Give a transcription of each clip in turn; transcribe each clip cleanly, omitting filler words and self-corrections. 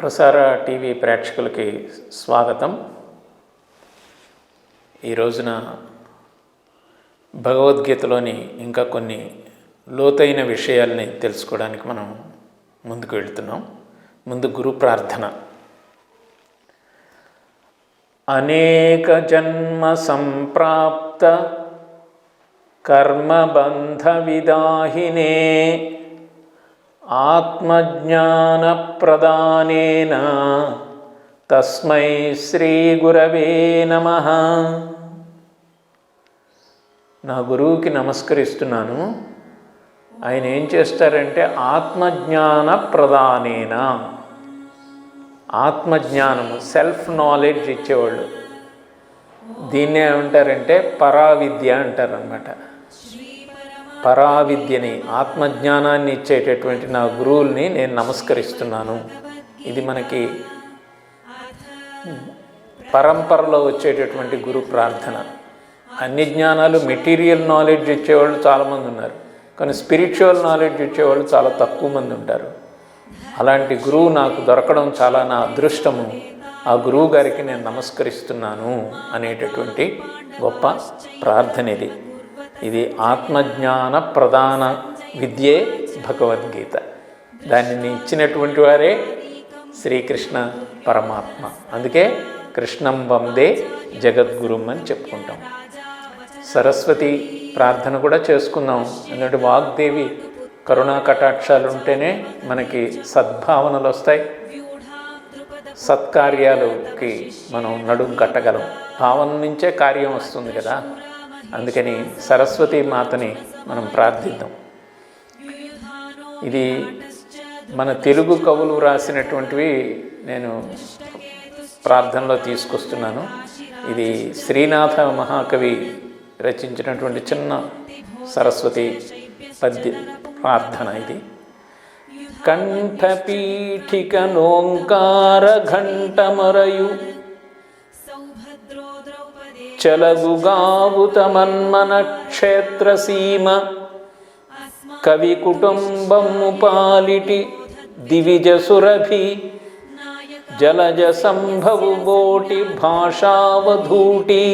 ప్రసార టీవీ ప్రేక్షకులకి స్వాగతం. ఈ రోజున భగవద్గీతలోని ఇంకా కొన్ని లోతైన విషయాల్ని తెలుసుకోవడానికి మనం ముందుకు వెళ్తున్నాం. ముందు గురు ప్రార్థన. అనేక జన్మ సంప్రాప్త కర్మబంధ విదాహినే ఆత్మజ్ఞాన ప్రదానేన తస్మై శ్రీ గురవే నమః. నా గురువుకి నమస్కరిస్తున్నాను. ఆయన ఏం చేస్తారంటే ఆత్మజ్ఞాన ప్రదానేన, ఆత్మజ్ఞానము సెల్ఫ్ నాలెడ్జ్ ఇచ్చేవాళ్ళు. దీన్నే ఏమంటారంటే పరావిద్య అంటారనమాట. పరావిద్యని, ఆత్మజ్ఞానాన్ని ఇచ్చేటటువంటి నా గురువుల్ని నేను నమస్కరిస్తున్నాను. ఇది మనకి పరంపరలో వచ్చేటటువంటి గురు ప్రార్థన. అన్ని జ్ఞానాలు మెటీరియల్ నాలెడ్జ్ ఇచ్చేవాళ్ళు చాలామంది ఉన్నారు, కానీ స్పిరిచువల్ నాలెడ్జ్ ఇచ్చేవాళ్ళు చాలా తక్కువ మంది ఉంటారు. అలాంటి గురువు నాకు దొరకడం చాలా నా అదృష్టము. ఆ గురువు గారికి నేను నమస్కరిస్తున్నాను అనేటటువంటి గొప్ప ప్రార్థన ఇది. ఇది ఆత్మజ్ఞాన ప్రధాన విద్యే భగవద్గీత. దానిని ఇచ్చినటువంటి వారే శ్రీకృష్ణ పరమాత్మ. అందుకే కృష్ణం వందే జగద్గురుం అని చెప్పుకుంటాం. సరస్వతి ప్రార్థన కూడా చేసుకుందాం. ఎందుకంటే వాగ్దేవి కరుణా కటాక్షాలు ఉంటేనే మనకి సద్భావనలు వస్తాయి, సత్కార్యాలకి మనం నడుం కట్టగలం. భావన నుంచే కార్యం వస్తుంది కదా. అందుకని సరస్వతి మాతని మనం ప్రార్థిద్దాం. ఇది మన తెలుగు కవులు రాసినటువంటివి నేను ప్రార్థనలో తీసుకొస్తున్నాను. ఇది శ్రీనాథ మహాకవి రచించినటువంటి చిన్న సరస్వతి పద్య ప్రార్థన. ఇది కంఠపీఠిక నోంకార ఘంటమరయు చలగుగావుతమన్మన క్షేత్రసీమ కవి కుటుంబము పాలిటి దివిజ సురభి జలజ సంభవు బోటి భాషావధూటి.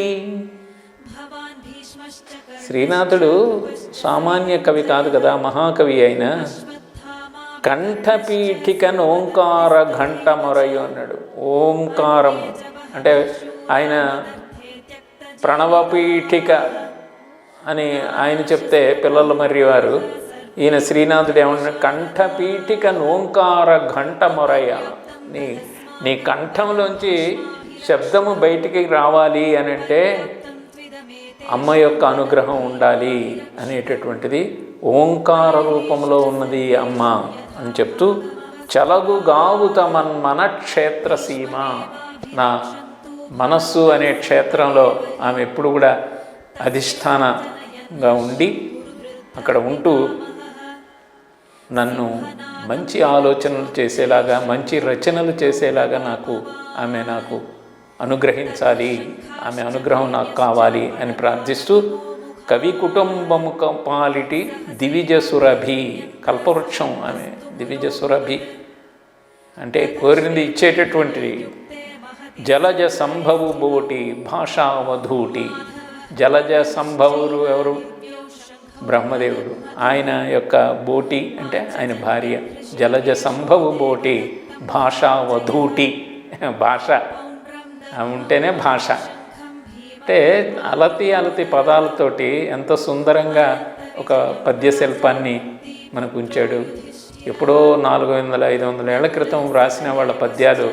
శ్రీనాథుడు సామాన్య కవి కాదు కదా, మహాకవి అయిన. కంఠపీఠికను ఓంకార ఘంటమొరయు అన్నాడు. ఓంకారం అంటే ఆయన ప్రణవపీఠిక అని ఆయన చెప్తే పిల్లలు మర్రివారు. ఈయన శ్రీనాథుడు ఏమన్నాడు? కంఠపీఠిక ఓంకార ఘంటమొరయ. నీ కంఠంలోంచి శబ్దము బయటికి రావాలి అని అంటే అమ్మ యొక్క అనుగ్రహం ఉండాలి అనేటటువంటిది ఓంకార రూపంలో ఉన్నది అమ్మ అని చెప్తూ, చలగు గావుతమన్మన క్షేత్రసీమ, నా మనస్సు అనే క్షేత్రంలో ఆమె ఎప్పుడు కూడా అధిష్టానంగా ఉండి అక్కడ ఉంటూ నన్ను మంచి ఆలోచనలు చేసేలాగా, మంచి రచనలు చేసేలాగా ఆమె నాకు అనుగ్రహించాలి, ఆమె అనుగ్రహం నాకు కావాలి అని ప్రార్థిస్తూ, కవి కుటుంబము పాలిటి దివిజ సురభి, కల్పవృక్షం ఆమె. దివిజ సురభి అంటే కోరింది ఇచ్చేటటువంటిది. జలజ సంభవు బోటి భాషావధూటి. జలజ సంభవులు ఎవరు? బ్రహ్మదేవుడు. ఆయన యొక్క బోటి అంటే ఆయన భార్య. జలజ సంభవు బోటి భాషావధూటి. భాష ఉంటేనే భాష. అంటే అలతి పదాలతోటి ఎంత సుందరంగా ఒక పద్యశిల్పాన్ని మనకు ఉంచాడు. ఎప్పుడో 400-500 ఏళ్ల క్రితం రాసిన వాళ్ళ పద్యాలు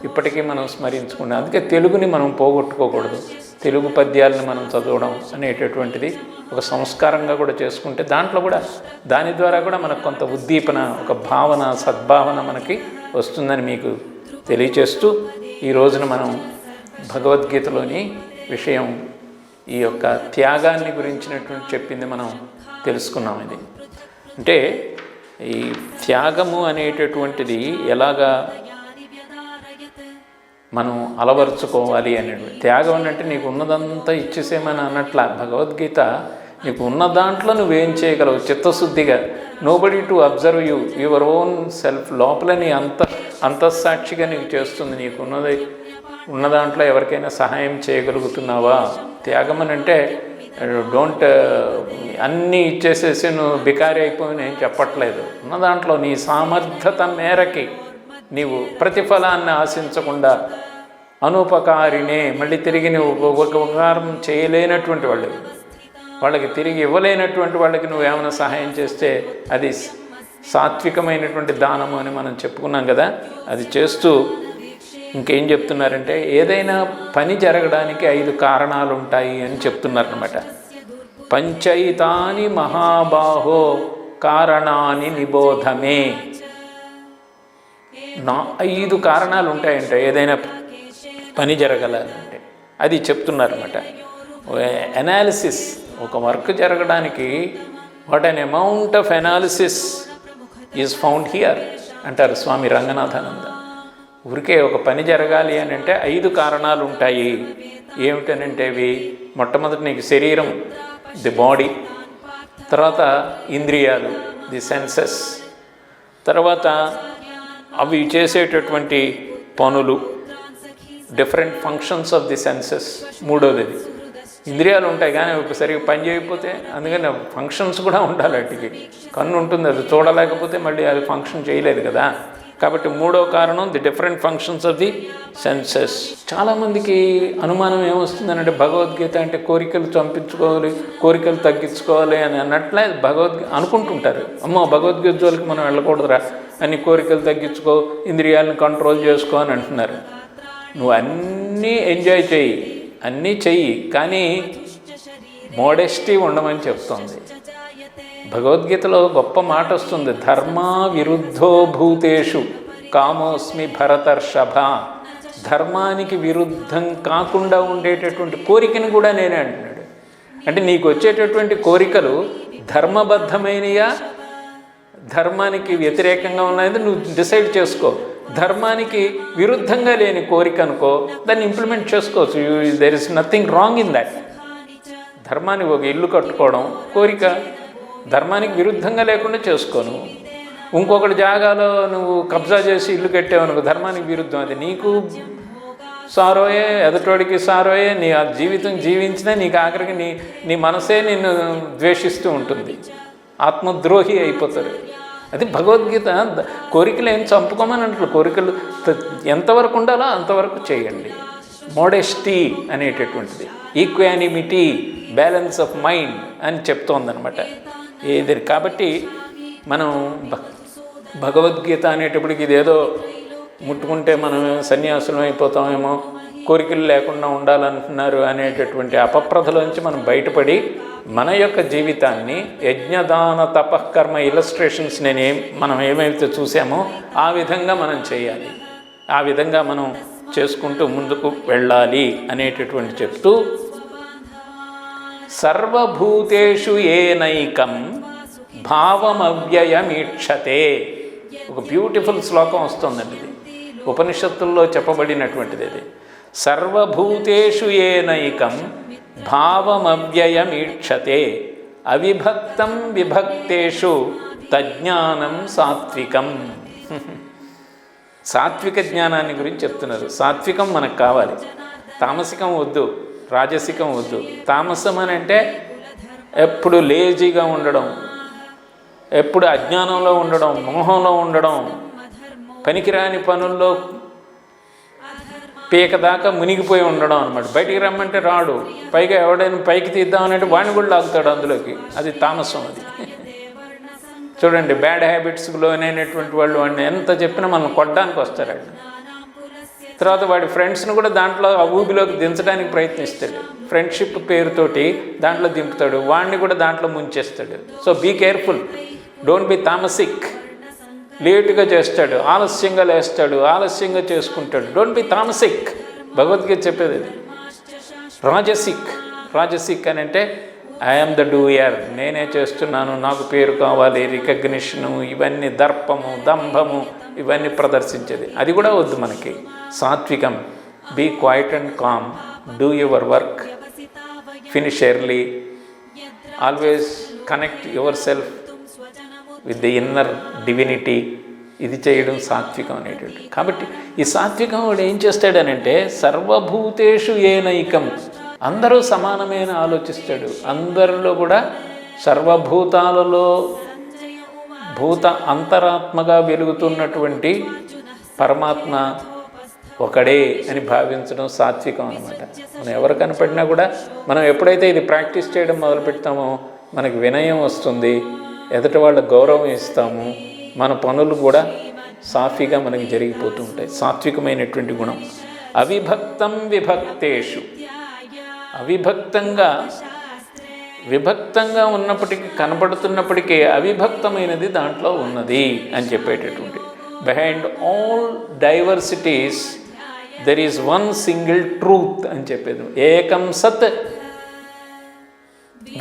ఇప్పటికీ మనం స్మరించుకున్నాం. అందుకే తెలుగుని మనం పోగొట్టుకోకూడదు. తెలుగు పద్యాలను మనం చదవడం అనేటటువంటిది ఒక సంస్కారంగా కూడా చేసుకుంటే దాంట్లో కూడా, దాని ద్వారా కూడా మనకు కొంత ఉద్దీపన, ఒక భావన, సద్భావన మనకి వస్తుందని మీకు తెలియచేస్తూ, ఈ రోజున మనం భగవద్గీతలోని విషయం, ఈ యొక్క త్యాగాన్ని గురించినటువంటి చెప్పింది మనం తెలుసుకున్నాం. ఇది అంటే ఈ త్యాగము అనేటటువంటిది ఎలాగా మనం అలవరుచుకోవాలి అనేటువంటి. త్యాగం అంటే నీకు ఉన్నదంతా ఇచ్చేసేమని అన్నట్ల. భగవద్గీత నీకు ఉన్న దాంట్లో నువ్వేం చేయగలవు చిత్తశుద్ధిగా. Nobody to observe your own self. లోపల నీ అంతఃసాక్షిగా నీకు చేస్తుంది. నీకు ఉన్న దాంట్లో ఎవరికైనా సహాయం చేయగలుగుతున్నావా? త్యాగం అని అంటే డోంట్ అన్నీ ఇచ్చేసేసి నువ్వు బికారి అయిపోయి నేను చెప్పట్లేదు. ఉన్న దాంట్లో నీ సామర్థ్యత మేరకి నీవు ప్రతిఫలాన్ని ఆశించకుండా అనుపకారినే, మళ్ళీ తిరిగి నువ్వు ఉపకారం చేయలేనటువంటి వాళ్ళకి తిరిగి ఇవ్వలేనటువంటి వాళ్ళకి నువ్వేమైనా సహాయం చేస్తే అది సాత్వికమైనటువంటి దానము అని మనం చెప్పుకున్నాం కదా. అది చేస్తూ ఇంకేం చెప్తున్నారంటే, ఏదైనా పని జరగడానికి 5 కారణాలు ఉంటాయి అని చెప్తున్నారనమాట. పంచైతాని మహాబాహో కారణాన్ని నిబోధమే. 5 కారణాలు ఉంటాయంట ఏదైనా పని జరగాలంటే. అది చెప్తున్నారన్నమాట. అనాలిసిస్, ఒక వర్క్ జరగడానికి what an amount of analysis is found here అంటారు స్వామి రంగనాథానంద. ఊరికే ఒక పని జరగాలి అని అంటే 5 కారణాలు ఉంటాయి. ఏమిటనంటే అవి, మొట్టమొదటి నీకు శరీరం, ది బాడీ, తర్వాత ఇంద్రియాలు, ది సెన్సెస్, తర్వాత అవి చేసేటటువంటి పనులు, different functions of the senses. మూడోది ఇంద్రియాలు ఉంటాయి కానీ అవి సరిగ్గా పని చేయకపోతే, అందుకని ఫంక్షన్స్ కూడా ఉండాలి. వాటికి కన్ను ఉంటుంది, అది చూడలేకపోతే మళ్ళీ అది ఫంక్షన్ చేయలేదు కదా. కాబట్టి మూడో కారణం the different functions of the senses. చాలామందికి అనుమానం ఏమొస్తుందనంటే, భగవద్గీత అంటే కోరికలు చంపించుకోవాలి, కోరికలు తగ్గించుకోవాలి అని అన్నట్లే భగవద్గీత అనుకుంటుంటారు. అమ్మో భగవద్గీత జోలికి మనం వెళ్ళకూడదురా అని, కోరికలు తగ్గించుకో, ఇంద్రియాలను కంట్రోల్ చేసుకో అని అంటున్నారు. నువ్వు అన్నీ ఎంజాయ్ చెయ్యి, అన్నీ చెయ్యి, కానీ మోడెస్టీ ఉండమని చెప్తుంది భగవద్గీతలో. గొప్ప మాట వస్తుంది, ధర్మా విరుద్ధో భూతేషు కామోస్మి భరతర్షభ. ధర్మానికి విరుద్ధం కాకుండా ఉండేటటువంటి కోరికను కూడా నేనే అంటున్నాడు. అంటే నీకు వచ్చేటటువంటి కోరికలు ధర్మబద్ధమైనయా, ధర్మానికి వ్యతిరేకంగా ఉన్నది నువ్వు డిసైడ్ చేసుకో. ధర్మానికి విరుద్ధంగా లేని కోరిక అనుకో, దాన్ని ఇంప్లిమెంట్ చేసుకోవచ్చు. There is nothing wrong in that. ధర్మానికి ఒక ఇల్లు కట్టుకోవడం కోరిక, ధర్మానికి విరుద్ధంగా లేకుండా చేసుకోను. ఇంకొకటి జాగాలో నువ్వు కబ్జా చేసి ఇల్లు కట్టావు అనుకో, ధర్మానికి విరుద్ధం. అది నీకు సారోయే, ఎదుటోడికి సారోయే. నీ ఆ జీవితం జీవించినా నీకు ఆఖరికి నీ మనసే నిన్ను ద్వేషిస్తూ ఉంటుంది, ఆత్మద్రోహి అయిపోతారు. అది భగవద్గీత. కోరికలు ఏం చంపుకోమని అంటారు. కోరికలు ఎంతవరకు ఉండాలో అంతవరకు చేయండి. మోడెస్టీ అనేటటువంటిది, ఈక్వానిమిటీ, బ్యాలెన్స్ ఆఫ్ మైండ్ అని చెప్తోందనమాట ఏది. కాబట్టి మనం భగవద్గీత అనేటప్పటికి ఇదేదో ముట్టుకుంటే మనం సన్యాసులం అయిపోతామేమో, కోరికలు లేకుండా ఉండాలంటున్నారు అనేటటువంటి అపప్రథలోంచి మనం బయటపడి మన యొక్క జీవితాన్ని యజ్ఞదాన తపఃకర్మ ఇలస్ట్రేషన్స్ మనం ఏమైతే చూసామో ఆ విధంగా మనం చేయాలి. ఆ విధంగా మనం చేసుకుంటూ ముందుకు వెళ్ళాలి అనేటటువంటి చెప్తూ, సర్వభూతేషు ఏనైకం భావమవ్యయమీక్షతే. ఒక బ్యూటిఫుల్ శ్లోకం వస్తుందండి ఇది, ఉపనిషత్తుల్లో చెప్పబడినటువంటిది. ఇది సర్వభూతేషు ఏనైకం భావమవ్యయమీక్షతే అవిభక్తం విభక్తేషు తజ్ఞానం సాత్వికం. సాత్విక జ్ఞానాన్ని గురించి చెప్తున్నారు. సాత్వికం మనకు కావాలి, తామసికం వద్దు, రాజసికం వద్దు. తామసం అని అంటే ఎప్పుడు లేజీగా ఉండడం, ఎప్పుడు అజ్ఞానంలో ఉండడం, మోహంలో ఉండడం, పనికిరాని పనుల్లో పీక దాకా మునిగిపోయి ఉండడం అనమాట. బయటికి రమ్మంటే రాడు, పైగా ఎవడైనా పైకి తీద్దామనంటే వాడిని కూడా లాగుతాడు అందులోకి. అది తామసం. అది చూడండి, బ్యాడ్ హ్యాబిట్స్కి లోనైనటువంటి వాళ్ళు వాడిని ఎంత చెప్పినా మనం కొట్టడానికి వస్తారండి. తర్వాత వాడి ఫ్రెండ్స్ని కూడా దాంట్లో ఆ ఊబిలోకి దించడానికి ప్రయత్నిస్తాడు. ఫ్రెండ్షిప్ పేరుతోటి దాంట్లో దింపుతాడు, వాడిని కూడా దాంట్లో ముంచేస్తాడు. So be careful, don't be tamasic. లేటుగా చేస్తాడు, ఆలస్యంగా లేస్తాడు, ఆలస్యంగా చేసుకుంటాడు. Don't be tamasic. భగవద్గీత చెప్పేది అది. రాజసిక్ అని అంటే ఐఎమ్ ద డూయర్, నేనే చేస్తున్నాను, నాకు పేరు కావాలి, రికగ్నిషను, ఇవన్నీ దర్పము, దంభము, ఇవన్నీ ప్రదర్శించేది. అది కూడా వద్దు మనకి. సాత్వికం, be quiet and calm, do your work, finish early, always connect yourself with the inner divinity. ఇది చేయడం సాత్వికం అనేటువంటి. కాబట్టి ఈ సాత్వికం వాడు ఏం చేస్తాడనంటే సర్వభూతేషు ఏనైకం, అందరూ సమానమైన ఆలోచిస్తాడు. అందరిలో కూడా సర్వభూతాలలో భూత అంతరాత్మగా వెలుగుతున్నటువంటి పరమాత్మ ఒకడే అని భావించడం సాత్వికం అనమాట. మనం ఎవరు కనపడినా కూడా మనం ఎప్పుడైతే ఇది ప్రాక్టీస్ చేయడం మొదలు పెడతామో మనకి వినయం వస్తుంది, ఎదుటి వాళ్ళ గౌరవం ఇస్తాము, మన పనులు కూడా సాఫీగా మనకి జరిగిపోతూ ఉంటాయి. సాత్వికమైనటువంటి గుణం. అవిభక్తం విభక్తేషు, విభక్తంగా ఉన్నప్పటికీ కనపడుతున్నప్పటికీ అవిభక్తమైనది దాంట్లో ఉన్నది అని చెప్పేటటువంటి. Behind all diversities there is one single truth అని చెప్పేది. ఏకం సత్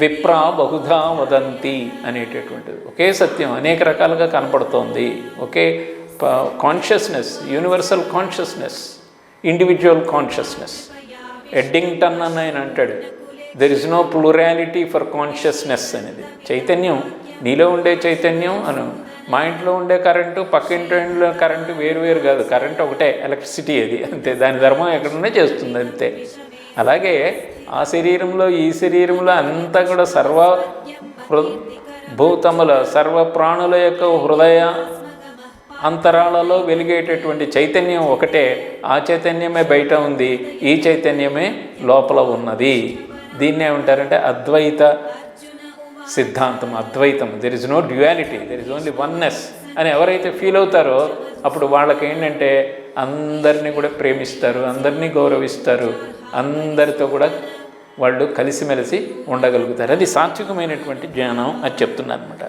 విప్రా బహుధా వదంతి అనేటటువంటిది. ఒకే సత్యం అనేక రకాలుగా కనపడుతోంది. ఒకే consciousness, universal consciousness, individual consciousness. Eddington అని ఆయన అంటాడు, there is no plurality for consciousness అనేది. చైతన్యం, నీలో ఉండే చైతన్యం అను, మా ఇంట్లో ఉండే కరెంటు పక్కింట్లో కరెంటు వేరు కాదు, కరెంటు ఒకటే, ఎలక్ట్రిసిటీ అది అంతే. దాని ధర్మం ఎక్కడనే చేస్తుంది అంతే. అలాగే ఆ శరీరంలో ఈ శరీరంలో అంతా కూడా భూతముల సర్వ ప్రాణుల యొక్క హృదయ అంతరాలలో వెలిగేటటువంటి చైతన్యం ఒకటే. ఆ చైతన్యమే బయట ఉంది, ఈ చైతన్యమే లోపల ఉన్నది. దీన్నే ఉంటారంటే అద్వైత సిద్ధాంతం, అద్వైతం. There is no duality, there is only oneness అని ఎవరైతే ఫీల్ అవుతారో అప్పుడు వాళ్ళకి ఏంటంటే అందరినీ కూడా ప్రేమిస్తారు, అందరినీ గౌరవిస్తారు, అందరితో కూడా వాళ్ళు కలిసిమెలిసి ఉండగలుగుతారు. అది సాత్వికమైనటువంటి జ్ఞానం అని చెప్తున్నారు అనమాట.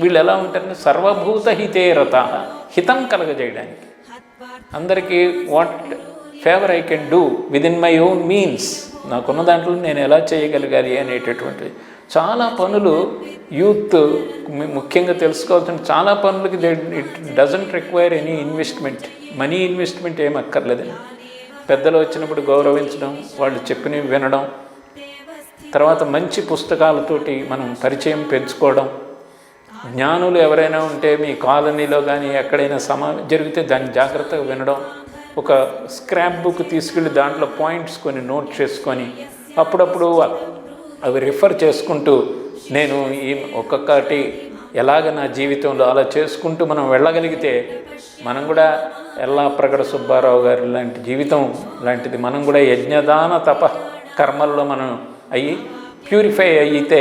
వీళ్ళు ఎలా ఉంటారంటే సర్వభూత హితే రత, హితం కలగజేయడానికి, అందరికీ what favour I can do within my own means, నాకున్న దాంట్లో నేను ఎలా చేయగలగాలి అనేటటువంటి చాలా పనులు యూత్ ముఖ్యంగా తెలుసుకోవాల్సిన చాలా పనులకి it doesn't require any investment, money investment ఏం అక్కర్లేదండి. పెద్దలు వచ్చినప్పుడు గౌరవించడం, వాళ్ళు చెప్పినవి వినడం, తర్వాత మంచి పుస్తకాలతోటి మనం పరిచయం పెంచుకోవడం, జ్ఞానులు ఎవరైనా ఉంటే మీ కాలనీలో కానీ ఎక్కడైనా జరిగితే దాన్ని జాగ్రత్తగా వినడం, ఒక స్క్రాప్ బుక్ తీసుకెళ్ళి దాంట్లో పాయింట్స్ కొన్ని నోట్ చేసుకొని అప్పుడప్పుడు అవి రిఫర్ చేసుకుంటూ నేను ఈ ఒక్కొక్కటి ఎలాగ నా జీవితంలో అలా చేసుకుంటూ మనం వెళ్ళగలిగితే మనం కూడా ఎల్లాప్రగడ సుబ్బారావు గారి లాంటి జీవితం లాంటిది మనం కూడా యజ్ఞదాన తప కర్మల్లో మనం అయ్యి ప్యూరిఫై అయితే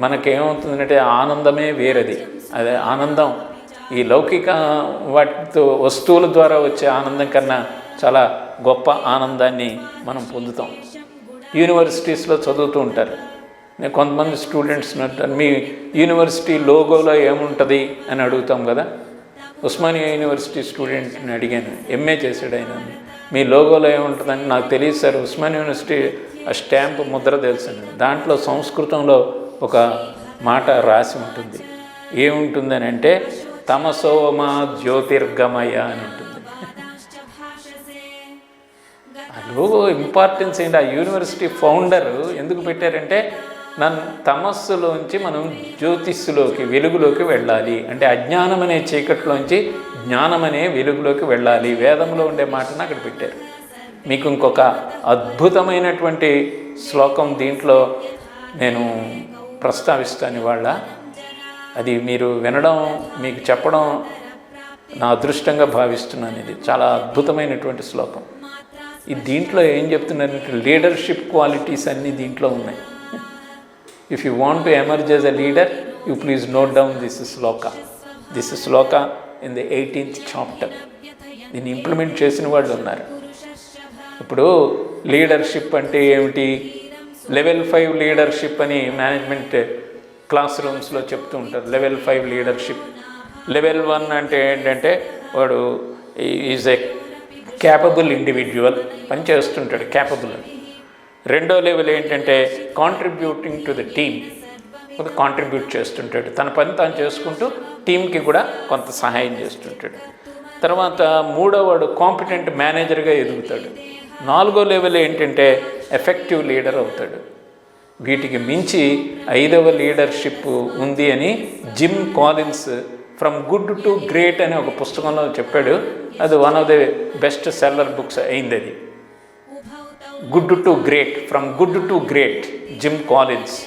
మనకేమవుతుందంటే ఆనందమే వేరది. అదే ఆనందం ఈ లౌకిక వాటితో వస్తువుల ద్వారా వచ్చే ఆనందం కన్నా చాలా గొప్ప ఆనందాన్ని మనం పొందుతాం. యూనివర్సిటీస్లో చదువుతూ ఉంటారు. నేను కొంతమంది స్టూడెంట్స్ మీ యూనివర్సిటీ లోగోలో ఏముంటుంది అని అడుగుతాం కదా. ఉస్మానియా యూనివర్సిటీ స్టూడెంట్ని అడిగాను, ఎంఏ చేశాడు ఆయన, మీ లోగోలో ఏముంటుందని. నాకు తెలియదు సార్, ఉస్మానియా యూనివర్సిటీ ఆ స్టాంప్ ముద్ర తెలుసండి, దాంట్లో సంస్కృతంలో ఒక మాట రాసి ఉంటుంది. ఏముంటుందని అంటే తమసోమా జ్యోతిర్గమయ అని ఉంటుంది. ఆ లోగో ఇంపార్టెన్స్ ఏంటి, ఆ యూనివర్సిటీ ఫౌండర్ ఎందుకు పెట్టారంటే నన్ను తమస్సులోంచి మనం జ్యోతిస్సులోకి వెలుగులోకి వెళ్ళాలి, అంటే అజ్ఞానం అనే చీకట్లోంచి జ్ఞానం అనే వెలుగులోకి వెళ్ళాలి. వేదంలో ఉండే మాటను అక్కడ పెట్టారు. మీకు ఇంకొక అద్భుతమైనటువంటి శ్లోకం దీంట్లో నేను ప్రస్తావిస్తాను ఇవాళ. అది మీరు వినడం, మీకు చెప్పడం నా అదృష్టంగా భావిస్తున్నాను. ఇది చాలా అద్భుతమైనటువంటి శ్లోకం. ఇది దీంట్లో ఏం చెప్తున్నారంటే లీడర్షిప్ క్వాలిటీస్ అన్నీ దీంట్లో ఉన్నాయి. If you want to emerge as a leader, you please note down this Shloka. This Shloka in the 18th chapter. దీన్ని ఇంప్లిమెంట్ చేసిన వాళ్ళు ఉన్నారు. ఇప్పుడు లీడర్షిప్ అంటే ఏమిటి, లెవెల్ 5 లీడర్షిప్ అని మేనేజ్మెంట్ క్లాస్ రూమ్స్లో చెప్తూ ఉంటారు. Level 5 leadership. లెవెల్ 1 అంటే ఏంటంటే వాడు ఈజ్ ఎ క్యాపబుల్ ఇండివిజువల్, పని చేస్తుంటాడు, క్యాపబుల్ అని. రెండో లెవెల్ ఏంటంటే కాంట్రిబ్యూటింగ్ టు ద టీమ్, ఒక కాంట్రిబ్యూట్ చేస్తుంటాడు, తన పని తాను చేసుకుంటూ టీంకి కూడా కొంత సహాయం చేస్తుంటాడు. తర్వాత మూడోవాడు కాంపిటెంట్ మేనేజర్గా ఎదుగుతాడు. నాలుగో లెవెల్ ఏంటంటే ఎఫెక్టివ్ లీడర్ అవుతాడు. వీటికి మించి 5వ లీడర్షిప్ ఉంది అని gym Collins from good to great అనే ఒక పుస్తకంలో చెప్పాడు. అది one of the best seller books అయింది. అది good to great, from good to great, gym Collins.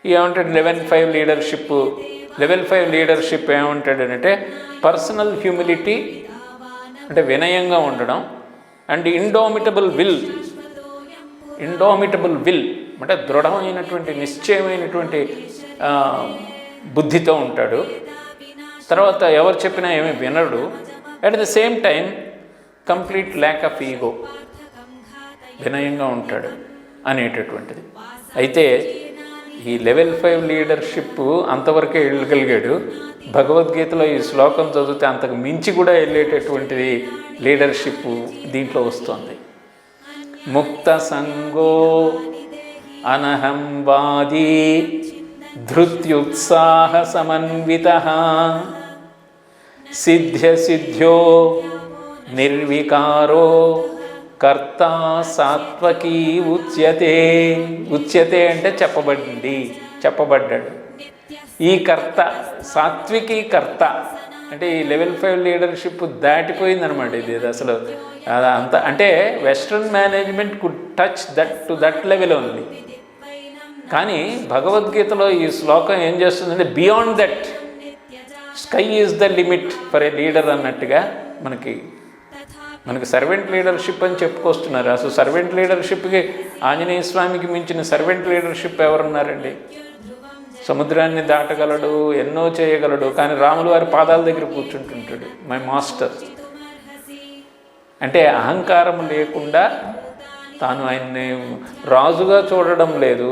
ఏమంటాడు లెవెల్ 5 లీడర్షిప్. లెవెల్ 5 లీడర్షిప్ ఏమంటాడంటే పర్సనల్ హ్యూమిలిటీ అంటే వినయంగా ఉండడం, అండ్ ఇండోమిటబుల్ విల్ అంటే దృఢమైనటువంటి నిశ్చయమైనటువంటి బుద్ధితో ఉంటాడు. తర్వాత ఎవరు చెప్పినా ఏమీ వినడు. At the same time complete lack of ego, వినయంగా ఉంటాడు అనేటటువంటిది. అయితే ఈ లెవెల్ 5 లీడర్షిప్ అంతవరకే వెళ్ళగలిగాడు. భగవద్గీతలో ఈ శ్లోకం చదివితే అంతకు మించి కూడా వెళ్ళేటటువంటిది లీడర్షిప్ దీంట్లో వస్తుంది. ముక్త సంగో అనహంవాదీ ధృత్యుత్సాహ సమన్వితః సిద్ధ్యో నిర్వికారో కర్త సాత్వకీ ఉచ్యతే అంటే చెప్పబడ్డాడు. ఈ కర్త సాత్వికీ కర్త అంటే ఈ లెవెల్ 5 లీడర్షిప్ దాటిపోయిందనమాట. ఇది అసలు అంత అంటే western management could touch that level only. కానీ భగవద్గీతలో ఈ శ్లోకం ఏం చేస్తుందంటే beyond that sky is the limit for a leader అన్నట్టుగా మనకి సర్వెంట్ లీడర్షిప్ అని చెప్పుకొస్తున్నారు. అసలు సర్వెంట్ లీడర్షిప్కి ఆంజనేయ స్వామికి మించిన సర్వెంట్ లీడర్షిప్ ఎవరున్నారండి? సముద్రాన్ని దాటగలడు, ఎన్నో చేయగలడు, కానీ రాములు వారి పాదాల దగ్గర కూర్చుంటుంటాడు. మై మాస్టర్ అంటే అహంకారం లేకుండా తాను ఆయన్ని రాజుగా చూడడం లేదు,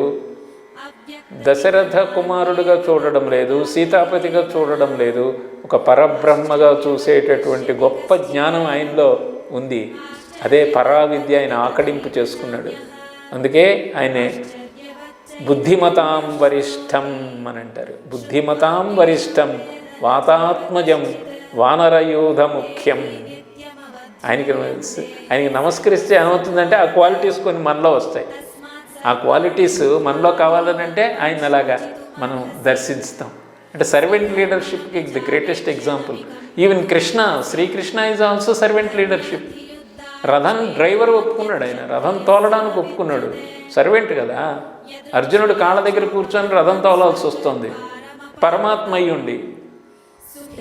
దశరథ కుమారుడుగా చూడడం లేదు, సీతాపతిగా చూడడం లేదు, ఒక పరబ్రహ్మగా చూసేటటువంటి గొప్ప జ్ఞానం ఆయనలో ఉంది. అదే పరావిద్య ఆయన ఆకడింపు చేసుకున్నాడు. అందుకే ఆయనే బుద్ధిమతాం వరిష్టం అని అంటారు. బుద్ధిమతాం వరిష్టం వాతాత్మజం వానరయూధ ముఖ్యం. ఆయనకి నమస్కరిస్తే ఏమవుతుందంటే ఆ క్వాలిటీస్ కొన్ని మనలో వస్తాయి. ఆ క్వాలిటీస్ మనలో కావాలనంటే ఆయన అలాగా మనం దర్శిస్తాం. అంటే సర్వెంట్ లీడర్షిప్కి the greatest example even Sri Krishna is also servant leadership. రథం డ్రైవర్ ఒప్పుకున్నాడు, ఆయన రథం తోలడానికి ఒప్పుకున్నాడు, సర్వెంట్ కదా. అర్జునుడు కాళ్ళ దగ్గర కూర్చొని రథం తోలాల్సి వస్తుంది, పరమాత్మ అయి ఉండి.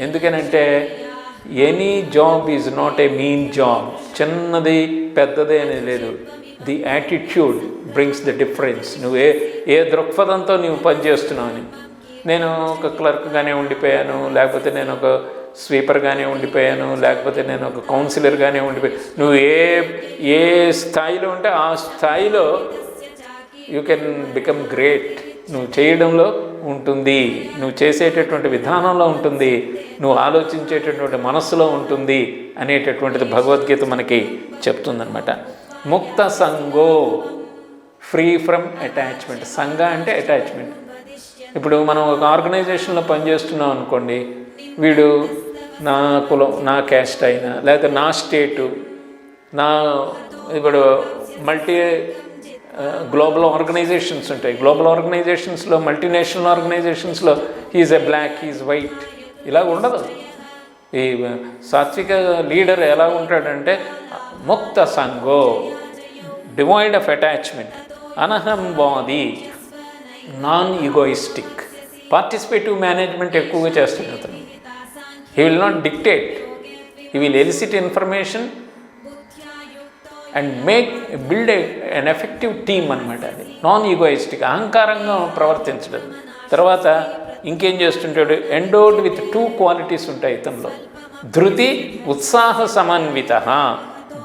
ఎందుకనంటే any job is not a mean job. చిన్నది పెద్దది అనేది లేదు. The attitude brings the difference. నువ్వు ఏ దృక్పథంతో నువ్వు పనిచేస్తున్నావు అని. నేను ఒక క్లర్క్గానే ఉండిపోయాను, లేకపోతే నేను ఒక స్వీపర్గానే ఉండిపోయాను, లేకపోతే నేను ఒక కౌన్సిలర్గానే ఉండిపోయాను. నువ్వు ఏ స్థాయిలో ఉంటే ఆ స్థాయిలో యూ కెన్ బికమ్ గ్రేట్. నువ్వు చేయడంలో ఉంటుంది, నువ్వు చేసేటటువంటి విధానంలో ఉంటుంది, నువ్వు ఆలోచించేటటువంటి మనస్సులో ఉంటుంది అనేటటువంటిది భగవద్గీత మనకి చెప్తుందనమాట. ముక్త సంగో, ఫ్రీ ఫ్రమ్ అటాచ్మెంట్. సంఘ అంటే అటాచ్మెంట్. ఇప్పుడు మనం ఒక ఆర్గనైజేషన్లో పనిచేస్తున్నాం అనుకోండి, వీడు నా కులం, నా క్యాస్ట్ అయినా, లేకపోతే నా స్టేటు, ఇప్పుడు గ్లోబల్ ఆర్గనైజేషన్స్ ఉంటాయి. గ్లోబల్ ఆర్గనైజేషన్స్లో, మల్టీనేషనల్ ఆర్గనైజేషన్స్లో he's a black, he's white, ఇలా ఉండదు. ఈ సాత్విక లీడర్ ఎలా ఉంటాడంటే ముక్త సంగో, డివైడ్ ఆఫ్ అటాచ్మెంట్, అనహంవాది, నాన్ ఈగోయిస్టిక్. పార్టిసిపేటివ్ మేనేజ్మెంట్ ఎక్కువగా చేస్తాడు అతను. He will not dictate, he will elicit information and build an effective team అనమాట. అది నాన్ ఈగోయిస్టిక్, అహంకారంగా ప్రవర్తించడం. తర్వాత ఇంకేం చేస్తుంటాడు, ఎండోడ్ విత్ 2 క్వాలిటీస్ ఉంటాయి ఇతనిలో. ధృతి, ఉత్సాహ సమన్విత.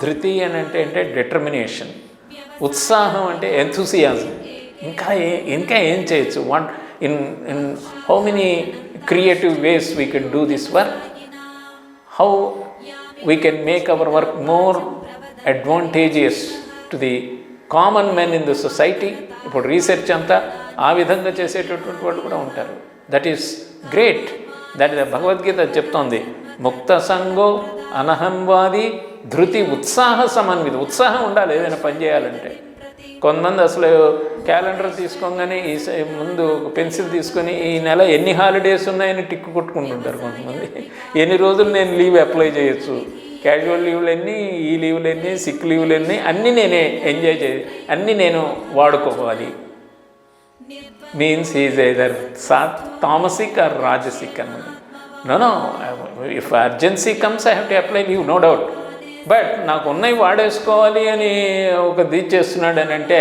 ధృతి అని అంటే డిటర్మినేషన్, ఉత్సాహం అంటే ఎంథూసియాజం. ఇంకా ఏం చేయొచ్చు, in how many creative ways we can do this work, how we can make our work more advantageous to the common men in the society. ఇప్పుడు రీసెర్చ్ అంతా ఆ విధంగా చేసేటటువంటి వాళ్ళు కూడా ఉంటారు. That is great. That Bhagavad Gita చెప్తోంది. ముక్త సంగో అనహంవాది ధృతి ఉత్సాహ సమన్విత. ఉత్సాహం ఉండాలి ఏదైనా పని చేయాలంటే. కొంతమంది అసలు క్యాలెండర్ తీసుకోగానే ముందు పెన్సిల్ తీసుకొని ఈ నెల ఎన్ని హాలిడేస్ ఉన్నాయని టిక్కు కొట్టుకుంటుంటారు కొంతమంది. ఎన్ని రోజులు నేను లీవ్ అప్లై చేయొచ్చు, క్యాజువల్ లీవ్లు ఎన్ని, ఈ లీవ్లు ఎన్ని, సిక్ లీవ్లు ఎన్ని, అన్నీ నేనే ఎంజాయ్ అన్నీ నేను వాడుకోవాలి. Means is either tamasic or rajasic అన్నమాట. No, if urgency comes I have to apply leave, no doubt. But నాకు ఉన్నవి వాడేసుకోవాలి అని ఒక దీక్ష చేస్తున్నాడు అని అంటే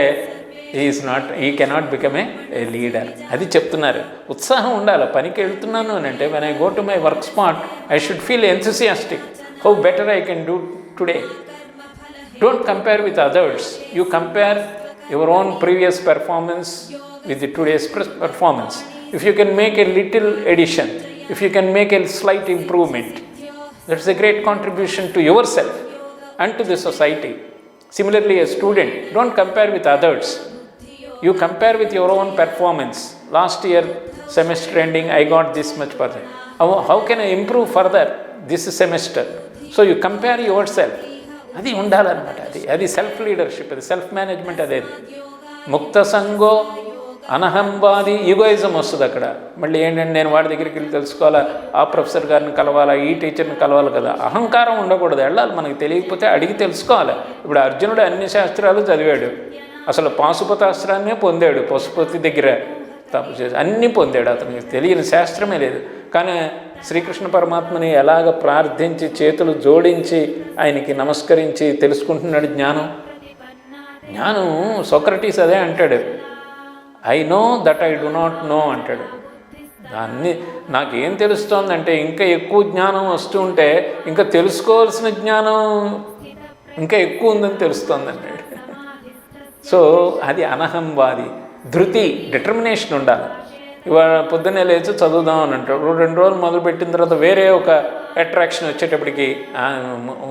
ఈ కెనాట్ బికమ్ ఏ లీడర్. అది చెప్తున్నారు. ఉత్సాహం ఉండాలి. పనికి వెళ్తున్నాను అని అంటే when I go to my work spot I should feel enthusiastic. How better I can do today. Don't compare with others. You compare your own previous performance with today's performance. If you can make a little addition, if you can make a slight improvement, that's a great contribution to yourself and to the society. Similarly, a student, don't compare with others. You compare with your own performance. Last year, semester ending, I got this much percent. How can I improve further this semester? So you compare yourself. అది ఉండాలన్నమాట. అది self leadership, అది self management. అదే ముక్త సంగో అనహంవాది egoism వస్తుంది అక్కడ. మళ్ళీ ఏంటంటే నేను వాడి దగ్గరికి వెళ్ళి తెలుసుకోవాలా, ఆ ప్రొఫెసర్ గారిని కలవాలా, ఈ టీచర్ని కలవాలి కదా. అహంకారం ఉండకూడదు. వెళ్ళాలి, మనకి తెలియకపోతే అడిగి తెలుసుకోవాలి. ఇప్పుడు అర్జునుడు అన్ని శాస్త్రాలు చదివాడు, అసలు పాశుపతాస్త్రాన్నే పొందాడు. పశుపతి దగ్గర తప్పు చేసి అన్నీ పొందాడు. అతనికి తెలియని శాస్త్రమే లేదు. కానీ శ్రీకృష్ణ పరమాత్మని ఎలాగ ప్రార్థించి చేతులు జోడించి ఆయనకి నమస్కరించి తెలుసుకుంటున్నాడు జ్ఞానం. సోక్రటీస్ అదే అంటాడు, I know that I do not know అంటాడు. దాన్ని నాకేం తెలుస్తోందంటే ఇంకా ఎక్కువ జ్ఞానం వస్తూ ఉంటే ఇంకా తెలుసుకోవాల్సిన జ్ఞానం ఇంకా ఎక్కువ ఉందని తెలుస్తోంది అన్నాడు. సో అది అనహంవాది. ధృతి, డిటర్మినేషన్ ఉండాలి. ఇవాళ పొద్దున్నే లేచి చదువుదాం అని అంటాడు. 2 రోజులు మొదలుపెట్టిన తర్వాత వేరే ఒక అట్రాక్షన్ వచ్చేటప్పటికి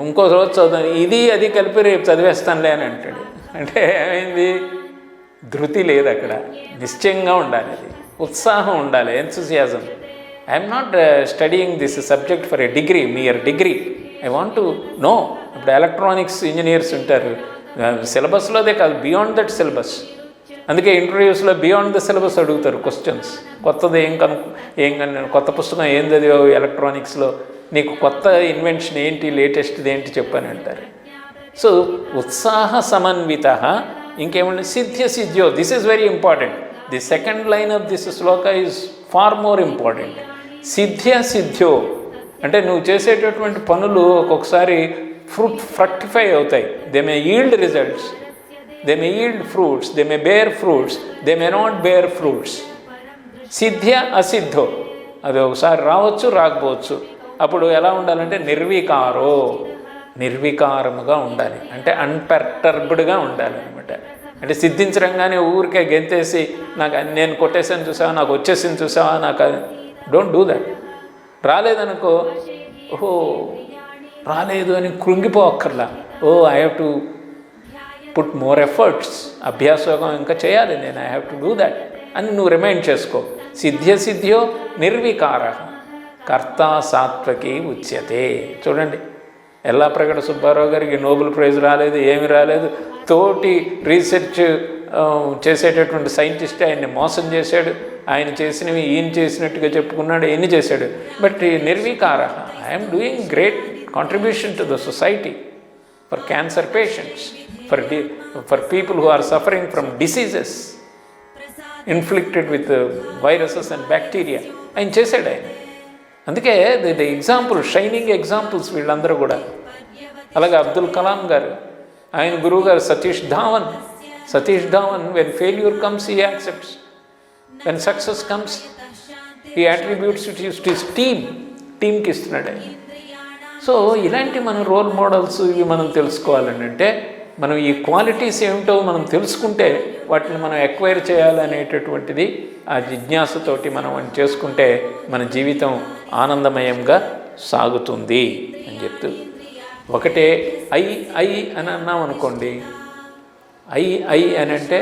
ఇంకో రోజు చదువుదాం, ఇది అది కలిపి రేపు చదివేస్తానులే అని అంటాడు. అంటే ఏమైంది? ధృతి లేదు అక్కడ. నిశ్చయంగా ఉండాలి, అది ఉత్సాహం ఉండాలి, enthusiasm. I'm not studying this subject for a degree, mere degree. I want to know. ఇప్పుడు ఎలక్ట్రానిక్స్ ఇంజనీర్స్ ఉంటారు, సిలబస్లోదే కాదు, బియాండ్ దట్ సిలబస్. అందుకే ఇంటర్వ్యూస్లో బియాండ్ ద సిలబస్ అడుగుతారు క్వశ్చన్స్. కొత్తది కొత్త పుస్తకం ఏం చదివావు ఎలక్ట్రానిక్స్లో, నీకు కొత్త ఇన్వెన్షన్ ఏంటి, లేటెస్ట్ది ఏంటి చెప్పని అంటారు. సో ఉత్సాహ సమన్విత. ఇంకేమంటే సిద్ధ్యో, this is very important. The second line of this shloka is far more important. సిద్ధ్యో అంటే నువ్వు చేసేటటువంటి పనులు ఒక్కొక్కసారి ఫ్రక్టిఫై అవుతాయి. They may yield results, they may yield fruits, they may bear fruits, they may not bear fruits. సిద్ధ్య అసిద్ధో, అది ఒకసారి రావచ్చు, రాకపోవచ్చు. అప్పుడు ఎలా ఉండాలంటే నిర్వికారముగా ఉండాలి. అంటే అన్పర్టర్బ్డ్గా ఉండాలి అనమాట. అంటే సిద్ధించడంగానే ఊరికే గెంతేసి నేను కొట్టేసాను చూసావా, నాకు వచ్చేసింది చూసావా, నాకు డోంట్ డూ దట్. రాలేదనుకో, రాలేదు అని కృంగిపోక్కర్లా. I have to put more efforts, అభ్యాసయోగం ఇంకా చేయాలి నేను, I have to do that అని నువ్వు రిమైండ్ చేసుకో. సిద్ధ్యో నిర్వికార కర్తా సాత్వకి ఉచ్యతే. చూడండి, ఎల్లాప్రగడ సుబ్బారావు గారికి నోబెల్ ప్రైజ్ రాలేదు, ఏమి రాలేదు. తోటి రీసెర్చ్ చేసేటటువంటి సైంటిస్ట్ ఆయన్ని మోసం చేశాడు. ఆయన చేసినవి ఈయన చేసినట్టుగా చెప్పుకున్నాడు, ఎన్ని చేశాడు. బట్ నిర్వికార, I'm doing great contribution to the society for cancer patients, for people who are suffering from diseases inflicted with viruses and bacteria. ఆయన చేశాడు. ఆయన అందుకే ది ఎగ్జాంపుల్, షైనింగ్ ఎగ్జాంపుల్స్ వీళ్ళందరూ కూడా. అలాగే అబ్దుల్ కలాం గారు, ఆయన గురువు గారు Satish Dhawan. When failure comes he accepts, when success comes he attributes it to his టీమ్కి ఇస్తున్నాడు ఆయన. సో ఇలాంటి మన రోల్ మోడల్స్ ఇవి మనం తెలుసుకోవాలని అంటే మనం ఈ క్వాలిటీస్ ఏమిటో మనం తెలుసుకుంటే వాటిని మనం ఎక్వైర్ చేయాలనేటటువంటిది ఆ జిజ్ఞాసతోటి మనం చేసుకుంటే మన జీవితం ఆనందమయంగా సాగుతుంది అని చెప్తూ, ఒకటే ఐ అని అన్నాం అనుకోండి, ఐ అని అంటే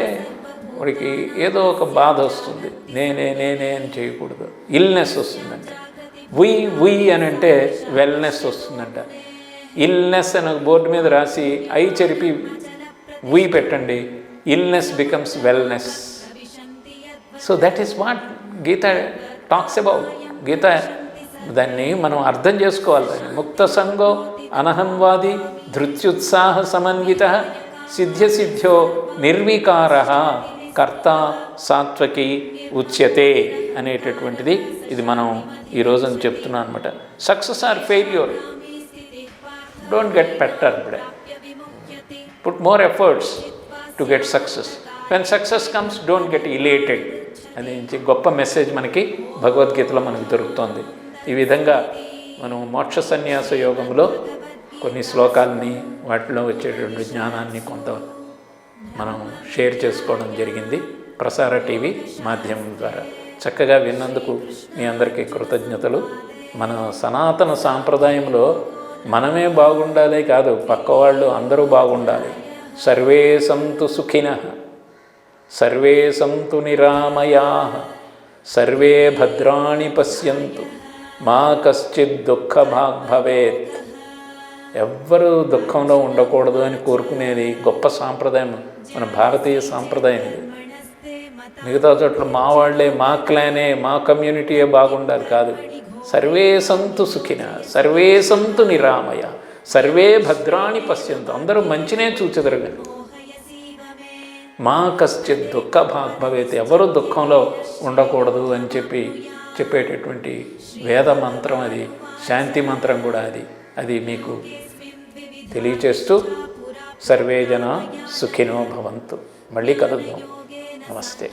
వాడికి ఏదో ఒక బాధ వస్తుంది, నేనే అని చేయకూడదు, ఇల్నెస్ వస్తుందంట. ఉయ్ అని అంటే వెల్నెస్ వస్తుందంట. ఇల్నెస్ అని బోర్డు మీద రాసి ఐ చెరిపి ఉయ్ పెట్టండి, illness becomes wellness. So that is what Gita talks about. Gita దాన్ని మనం అర్థం చేసుకోవాలి. దాన్ని ముక్త సంగో అనహన్వాది ధృత్యుత్సాహ సమన్విత సిద్ధ్యో నిర్వికార కర్త సాత్వకి ఉచ్యతే అనేటటువంటిది ఇది మనం ఈరోజు చెప్తున్నాం అనమాట. Success or failure, don't get perturbed, put more efforts to get success. When success comes don't get elated అని గొప్ప మెసేజ్ మనకి భగవద్గీతలో మనకు దొరుకుతుంది. ఈ విధంగా మనం మోక్ష సన్యాస యోగంలో కొన్ని శ్లోకాలని వాటిలో వచ్చేటువంటి జ్ఞానాన్ని కొంత మనం షేర్ చేసుకోవడం జరిగింది ప్రసార టీవీ మాధ్యమం ద్వారా. చక్కగా విన్నందుకు మీ అందరికీ కృతజ్ఞతలు. మన సనాతన సాంప్రదాయంలో మనమే బాగుండాలి కాదు, పక్కవాళ్ళు అందరూ బాగుండాలి. సర్వే సంతు సుఖినః, సర్వే సంతు నిరామయాః, సర్వే భద్రాణి పశ్యంతు, మా కశ్చిత్ దుఃఖభాగ్ భవేత్. ఎవ్వరూ దుఃఖంలో ఉండకూడదు అని కోరుకునేది గొప్ప సాంప్రదాయం, మన భారతీయ సాంప్రదాయం ఇది. మిగతా చోట్ల మా వాళ్ళే, మా క్లానే, మా కమ్యూనిటీయే బాగుండాలి కాదు. సర్వే సంతు సుఖిన, సర్వే సంతు నిరామయ, సర్వే భద్రాణి పశ్యంతు. అందరూ మంచినే చూచెదరు, మా కశ్చిత్ దుఃఖభాగ్ భవేత్. ఎవరు దుఃఖంలో ఉండకూడదు అని చెప్పేటటువంటి వేద మంత్రం అది, శాంతి మంత్రం కూడా అది మీకు తెలియచేస్తూ సర్వే జన సుఖినో భవంతు. మళ్ళీ కలుద్దాం. నమస్తే.